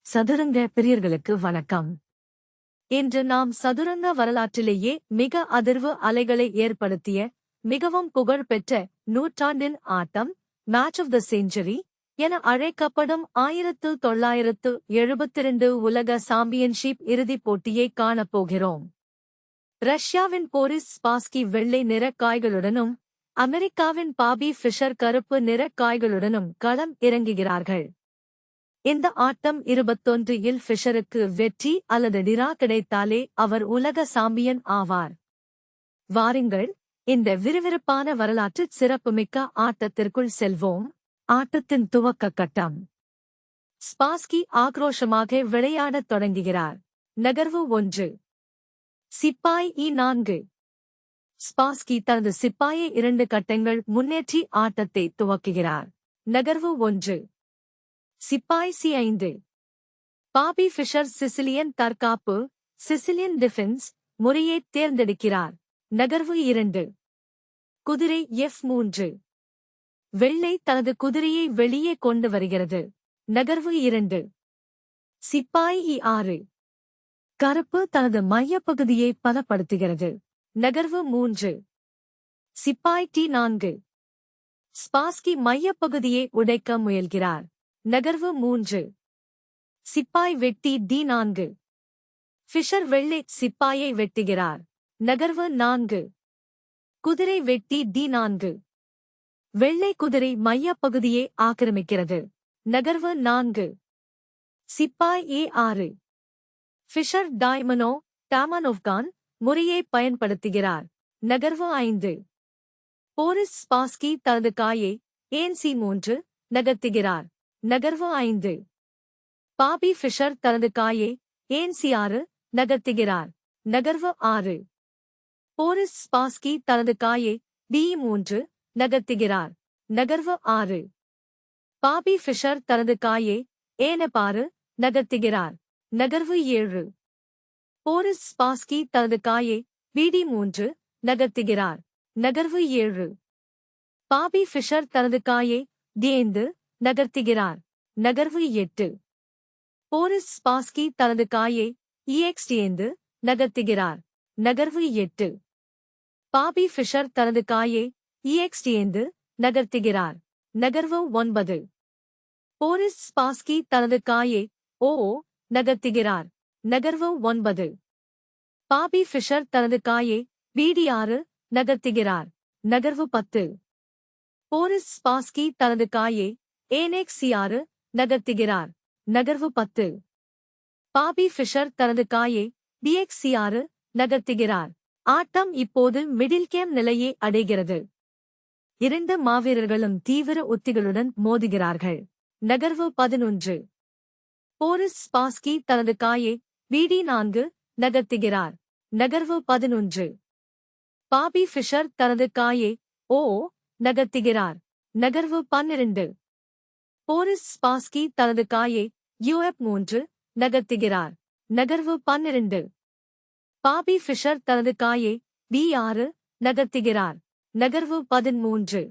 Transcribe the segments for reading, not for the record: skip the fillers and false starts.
சதுரங்க பிரியர்களுக்கு வணக்கம். இன்று நாம் சதுரங்க வரலாற்றிலேயே மிக அதிர்வு அலைகளை ஏற்படுத்திய மிகவும் புகழ்பெற்ற நூற்றாண்டின் ஆட்டம், மேட்ச் ஆஃப் த செஞ்சுரி என அழைக்கப்படும் 1972 உலக சாம்பியன்ஷிப் இறுதிப் போட்டியை காணப்போகிறோம். ரஷ்யாவின் போரிஸ் ஸ்பாஸ்கி வெள்ளை நிற காய்களுடனும் அமெரிக்காவின் பாபி ஃபிஷர் கருப்பு நிற காய்களுடனும் களம் இறங்குகிறார்கள். இந்த ஆட்டம் 21 ஃபிஷருக்கு வெற்றி அல்லது டிரா கிடைத்தாலே அவர் உலக சாம்பியன் ஆவார். வாருங்கள், இந்த விறுவிறுப்பான வரலாற்று சிறப்புமிக்க ஆட்டத்திற்குள் செல்வோம். ஆட்டத்தின் துவக்க கட்டம். ஸ்பாஸ்கி ஆக்ரோஷமாக விளையாடத் தொடங்குகிறார். நகர்வு 1. சிப்பாய் E4. ஸ்பாஸ்கி தனது சிப்பாயை 2 கட்டங்கள் முன்னேற்றி ஆட்டத்தை துவக்குகிறார். நகர்வு 1. சிப்பாய் C5. பாபி ஃபிஷர் சிசிலியன் தற்காப்பு, சிசிலியன் டிஃபென்ஸ் முறையைத் தேர்ந்தெடுக்கிறார். நகர்வு 2. குதிரை F3. வெள்ளை தனது குதிரையை வெளியே கொண்டு வருகிறது. நகர்வு 2. சிப்பாய் E6. கருப்பு தனது மையப்பகுதியை பலப்படுத்துகிறது. நகர்வு 3. சிப்பாய் T4. ஸ்பாஸ்கி மையப்பகுதியை உடைக்க முயல்கிறார். நகர்வு 3. சிப்பாய் வெட்டி D4. ஃபிஷர் வெள்ளை சிப்பாயை வெட்டுகிறார். நகர்வு 4. குதிரை வெட்டி D4. வெள்ளை குதிரை மையப்பகுதியை ஆக்கிரமிக்கிறது. நகர்வு 4. சிப்பாய் A6. ஃபிஷர் டைமனோ டாமனோவ்கான் முறையை பயன்படுத்துகிறார். நகர்வு 5. போரிஸ் ஸ்பாஸ்கி தனது காயை ANC3 நகர்த்துகிறார். நகர்வு 5. பாபி ஃபிஷர் தனது காயை ANC6 நகர்த்துகிறார். நகர்வு 6. போரிஸ் ஸ்பாஸ்கி தனது காயை D3 நகர்த்துகிறார். நகர்வு 6. பாபி ஃபிஷர் தனது காயை A6 நகர்த்துகிறார். நகர்வு 7. போரிஸ் ஸ்பாஸ்கி தனது காயை BD3 நகர்த்துகிறார். நகர்வு 7. பாபி ஃபிஷர் தனது காயை D5 நகர்த்துகிறார். நகர்வு 8. போரிஸ் ஸ்பாஸ்கி தனது காயை EX5 நகர்த்துகிறார். நகர்வு 8. பாபி ஃபிஷர் தனது காயை EX5 நகர்த்துகிறார். நகர்வு 9. போரிஸ் ஸ்பாஸ்கி தனது காயை OO நகர்த்துகிறார். நகர்வு 9. பாபி ஃபிஷர் தனது காயை BD6 நகர்த்துகிறார். நகர்வு 10. போரிஸ் ஸ்பாஸ்கி தனது காயை ANX6 நகர்த்துகிறார். நகர்வு 10. பாபி ஃபிஷர் தனது காயை DX6 நகர்த்துகிறார். ஆட்டம் இப்போது மிடில் கேம் நிலையை அடைகிறது. 2 மாவீரர்களும் தீவிர உத்திகளுடன் மோதுகிறார்கள். நகர்வு 11. போரிஸ் ஸ்பாஸ்கி தனது காயை BD4 நகர்த்துகிறார். நகர்வு 11. பாபி ஃபிஷர் தனது காயை OO நகர்த்துகிறார். நகர்வு 12. போரிஸ் ஸ்பாஸ்கி தனது காயை UF3 நகர்த்துகிறார். நகர்வு 12. பாபி ஃபிஷர் தனது காயை B6 நகர்த்துகிறார். நகர்வு 13.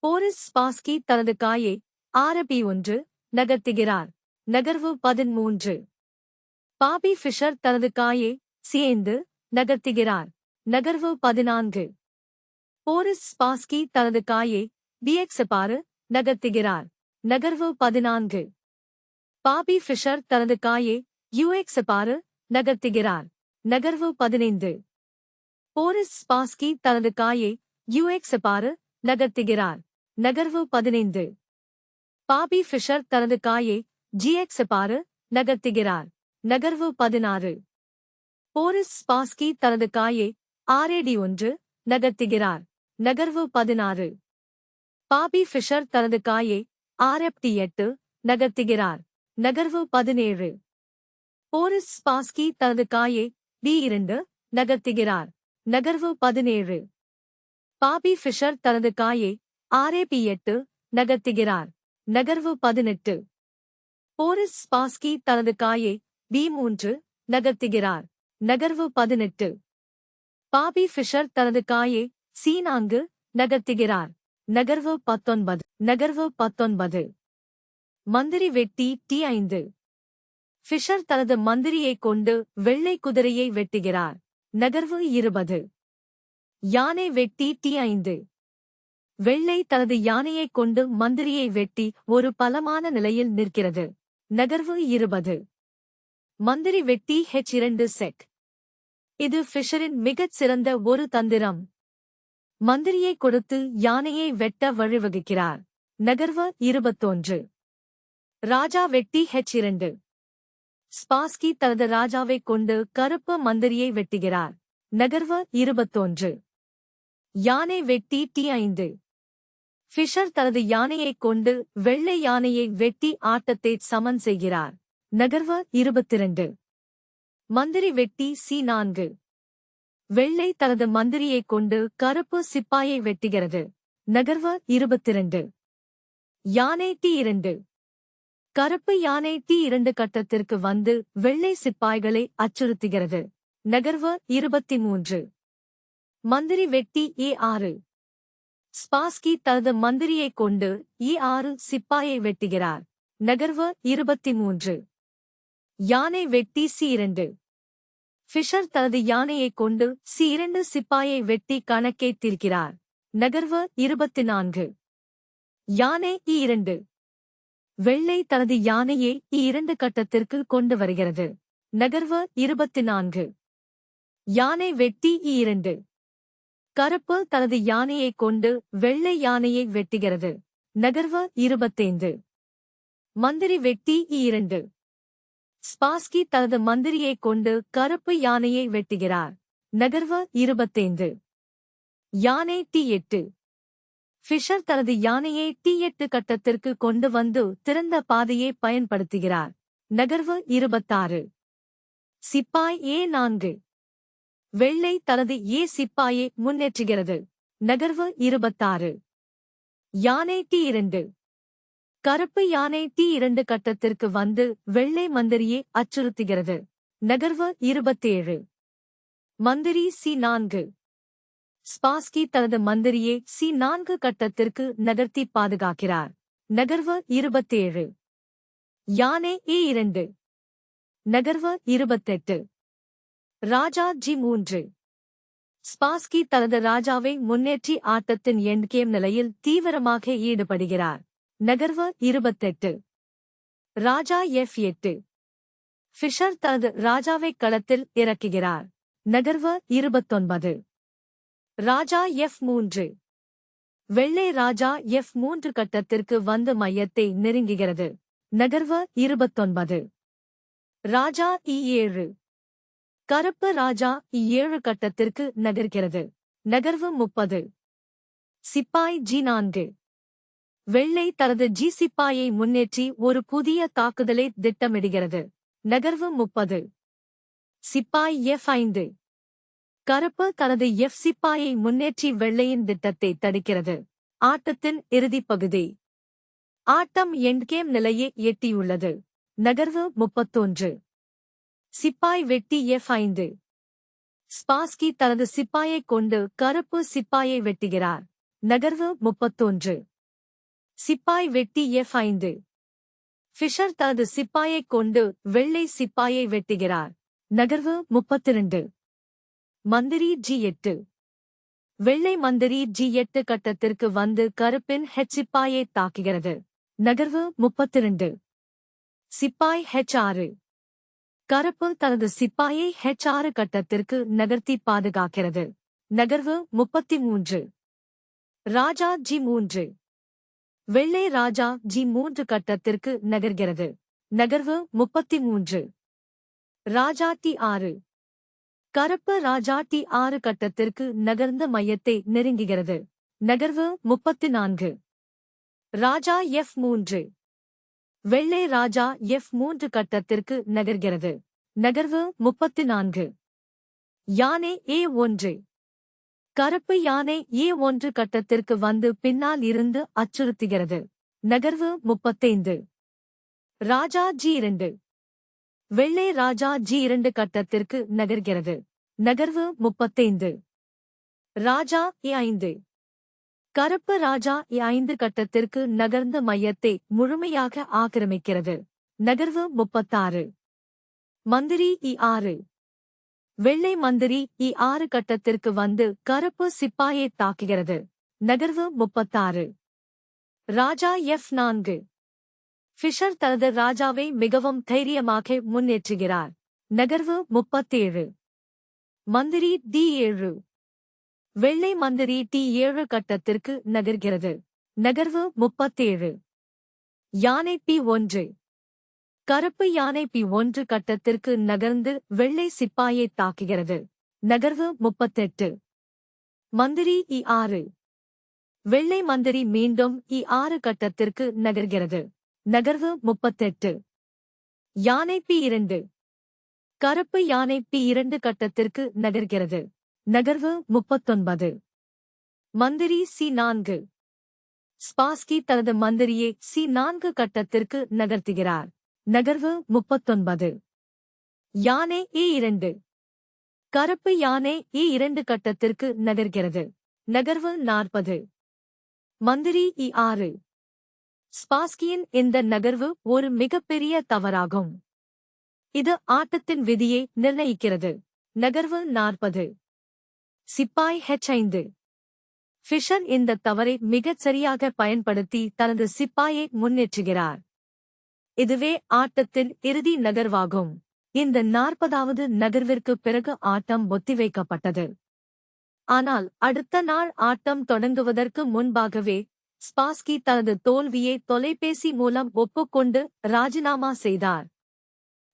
போரிஸ் ஸ்பாஸ்கி தனது காயை RB1 நகர்த்துகிறார். நகர்வு 13. பாபி ஃபிஷர் தனது காயை C5 நகர்த்துகிறார். நகர்வு 14. போரிஸ் ஸ்பாஸ்கி தனது காயை BX6 நகர்த்துகிறார். நகர்வு 14. பாபி ஃபிஷர் தனது காயை UX6 நகர்த்துகிறார். நகர்வு 15. போரிஸ் ஸ்பாஸ்கி தனது காயை UX6 நகர்த்துகிறார். நகர்வு 15. பாபி ஃபிஷர் தனது காயை GX6 நகர்த்துகிறார். நகர்வு 16. போரிஸ் ஸ்பாஸ்கி தனது காயை RAD1 நகர்த்துகிறார். நகர்வு 16. பாபி ஃபிஷர் தனது காயை RFD8 நகர்த்துகிறார். நகர்வு 17. போரிஸ் ஸ்பாஸ்கி தனது காயை D2 நகர்த்துகிறார். நகர்வு 17. பாபி ஃபிஷர் தனது காயை RAP8 நகர்த்துகிறார். நகர்வு 18. போரிஸ் ஸ்பாஸ்கி தனது காயை B3 நகர்த்துகிறார். நகர்வு 18. பாபி ஃபிஷர் தனது காயை C4 நகர்த்துகிறார். நகர்வு 19. நகர்வு 19. மந்திரி வெட்டி T5. ஃபிஷர் தனது மந்திரியைக் கொண்டு வெள்ளை குதிரையை வெட்டுகிறார். நகர்வு 20. யானை வெட்டி T5. வெள்ளை தனது யானையைக் கொண்டு மந்திரியை வெட்டி ஒரு பலமான நிலையில் நிற்கிறது. நகர்வு 20. மந்திரி வெட்டி H2 செக். இது ஃபிஷரின் மிகச் சிறந்த ஒரு தந்திரம். மந்திரியை கொடுத்து யானையை வெட்ட வழிவகுக்கிறார். நகர்வு 21. ராஜா வெட்டி H2. ஸ்பாஸ்கி தனது ராஜாவைக் கொண்டு கருப்பு மந்திரியை வெட்டுகிறார். நகர்வு 21. யானை வெட்டி T5. ஃபிஷர் தனது யானையைக் கொண்டு வெள்ளை யானையை வெட்டி ஆட்டத்தை சமன் செய்கிறார். நகர்வு 22. மந்திரி வெட்டி C4. வெள்ளை தனது மந்திரியைக் கொண்டு கருப்பு சிப்பாயை வெட்டுகிறது. நகர்வு 22. யானை T2. கருப்பு யானை T2 கட்டத்திற்கு வந்து வெள்ளை சிப்பாய்களை அச்சுறுத்துகிறது. நகர்வு 23. மந்திரி வெட்டி E6. ஸ்பாஸ்கி தனது மந்திரியைக் கொண்டு E6 சிப்பாயை வெட்டுகிறார். நகர்வு 23. யானை வெட்டி C2. ஃபிஷர் தனது யானையைக் கொண்டு C2 சிப்பாயை வெட்டி கணக்கை தீர்க்கிறார். நகர்வு 24. யானை E2. வெள்ளை தனது யானையை E2 கட்டத்திற்கு கொண்டு வருகிறது. நகர்வு 24. யானை வெட்டி E2. கருப்பு தனது யானையைக் கொண்டு வெள்ளை யானையை வெட்டுகிறது. நகர்வு 25. மந்திரி வெட்டி E2. ஸ்பாஸ்கி தனது மந்திரியைக் கொண்டு கருப்பு யானையை வெட்டுகிறார். நகர்வு 25. யானை T8. ஃபிஷர் தனது யானையை T8 கட்டத்திற்கு கொண்டு வந்து திறந்த பாதையை பயன்படுத்துகிறார். நகர்வு 26. சிப்பாய் A4. வெள்ளை தனது சிப்பாயை முன்னேற்றுகிறது. நகர்வு 26. யானை T2. கருப்பு யானை T2 கட்டத்திற்கு வந்து வெள்ளை மந்திரியை அச்சுறுத்துகிறது. நகர்வு 27. மந்திரி C4. ஸ்பாஸ்கி தனது மந்திரியை C4 கட்டத்திற்கு நகர்த்தி பாதுகாக்கிறார். நகர்வு 27. யானை E2. நகர்வு 28. ராஜா G3. ஸ்பாஸ்கி தனது ராஜாவை முன்னேற்றி ஆட்டத்தின் எண்ட்கேம் நிலையில் தீவிரமாக ஈடுபடுகிறார். நகர்வு 28. ராஜா F8. ஃபிஷர் தனது ராஜாவை களத்தில் இறக்குகிறார். நகர்வு 29. ராஜா F3. வெள்ளை ராஜா F3 கட்டத்திற்கு வந்து மையத்தை நெருங்குகிறது. நகர்வு 29. ராஜா E7. கருப்பு ராஜா E7 கட்டத்திற்கு நகர்கிறது. நகர்வு 30. சிப்பாய் G4. வெள்ளை தனது G சிப்பாயை முன்னேற்றி ஒரு புதிய தாக்குதலை திட்டமிடுகிறது. நகர்வு 30. சிப்பாய் F5. கருப்பு தனது F சிப்பாயை முன்னேற்றி வெள்ளையின் திட்டத்தை தடுக்கிறது. ஆட்டத்தின் இறுதிப் பகுதி. ஆட்டம் எண்ட்கேம் நிலையை எட்டியுள்ளது. நகர்வு 31. சிப்பாய் வெட்டி F5. ஸ்பாஸ்கி தனது சிப்பாயைக் கொண்டு கருப்பு சிப்பாயை வெட்டுகிறார். நகர்வு 31. சிப்பாய் வெட்டி F5. ஃபிஷர் தனது சிப்பாயைக் கொண்டு வெள்ளை சிப்பாயை வெட்டுகிறார். நகர்வு 32. மந்திரி G8. வெள்ளை மந்திரி G8 கட்டத்திற்கு வந்து கருப்பின் H சிப்பாயை தாக்குகிறது. நகர்வு 32. சிப்பாய் H6. கருப்பு தனது சிப்பாயை H6 கட்டத்திற்கு நகர்த்தி பாதுகாக்கிறது. நகர்வு 33. ராஜா G3. வெள்ளை ராஜா G3 கட்டத்திற்கு நகர்கிறது. நகர்வு 33. ராஜா T6. கருப்பு ராஜா T6 கட்டத்திற்கு நகர்ந்த மையத்தை நெருங்குகிறது. நகர்வு 34. ராஜா F3. வெள்ளை ராஜா F3 கட்டத்திற்கு நகர்கிறது. நகர்வு 34. யானை A1. கருப்பு யானை A1 கட்டத்திற்கு வந்து பின்னால் இருந்து அச்சுறுத்துகிறது. நகர்வு 35. ராஜா G2. வெள்ளை ராஜா G2 கட்டத்திற்கு நகர்கிறது. நகர்வு 35. ராஜா E5. கருப்பு ராஜா E5 கட்டத்திற்கு நகர்ந்த மையத்தை முழுமையாக ஆக்கிரமிக்கிறது. நகர்வு 36. மந்திரி E6. வெள்ளை மந்திரி E6 கட்டத்திற்கு வந்து கருப்பு சிப்பாயை தாக்குகிறது. நகர்வு 36. ராஜா F4. ஃபிஷர் தனது ராஜாவை மிகவும் தைரியமாக முன்னேற்றுகிறார். நகர்வு 37. மந்திரி D7. வெள்ளை மந்திரி T7 கட்டத்திற்கு நகர்கிறது. நகர்வு 37. யானை P1. கருப்பு யானை P1 கட்டத்திற்கு நகர்ந்து வெள்ளை சிப்பாயை தாக்குகிறது. நகர்வு 38. மந்திரி E6. வெள்ளை மந்திரி மீண்டும் E6 கட்டத்திற்கு நகர்கிறது. நகர்வு 38. யானை P2. கருப்பு யானை P2 கட்டத்திற்கு நகர்கிறது. நகர்வு 39. மந்திரி C4. ஸ்பாஸ்கி தனது மந்திரியை C4 கட்டத்திற்கு நகர்த்துகிறார். நகர்வு 39. யானை E2. கருப்பு யானை E2 கட்டத்திற்கு நகர்கிறது. நகர்வு 40. மந்திரி E6. ஸ்பாஸ்கியின் இந்த நகர்வு ஒரு மிகப்பெரிய தவறாகும். இது ஆட்டத்தின் விதியை நிர்ணயிக்கிறது. நகர்வு 40. சிப்பாய் H5. ஃபிஷர் இந்த தவறை மிகச் சரியாக பயன்படுத்தி தனது சிப்பாயை முன்னேற்றுகிறார். இதுவே ஆட்டத்தின் இறுதி நகர்வாகும். இந்த 40வது நகர்விற்கு பிறகு ஆட்டம் ஒத்திவைக்கப்பட்டது. ஆனால் அடுத்த நாள் ஆட்டம் தொடங்குவதற்கு முன்பாகவே ஸ்பாஸ்கி தனது தோல்வியை தொலைபேசி மூலம் ஒப்புக்கொண்டு ராஜினாமா செய்தார்.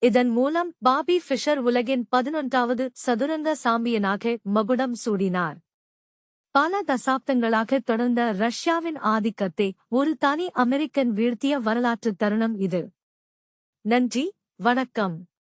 இதன் மூலம் பாபி ஃபிஷர் உலகின் 11வது சதுரங்க சாம்பியனாக மகுடம் சூடினார். பல தசாப்தங்களாக தொடர்ந்த ரஷ்யாவின் ஆதிக்கத்தை ஒரு தனி அமெரிக்கன் வீழ்த்திய வரலாற்றுத் தருணம் இது. நன்றி, வணக்கம்.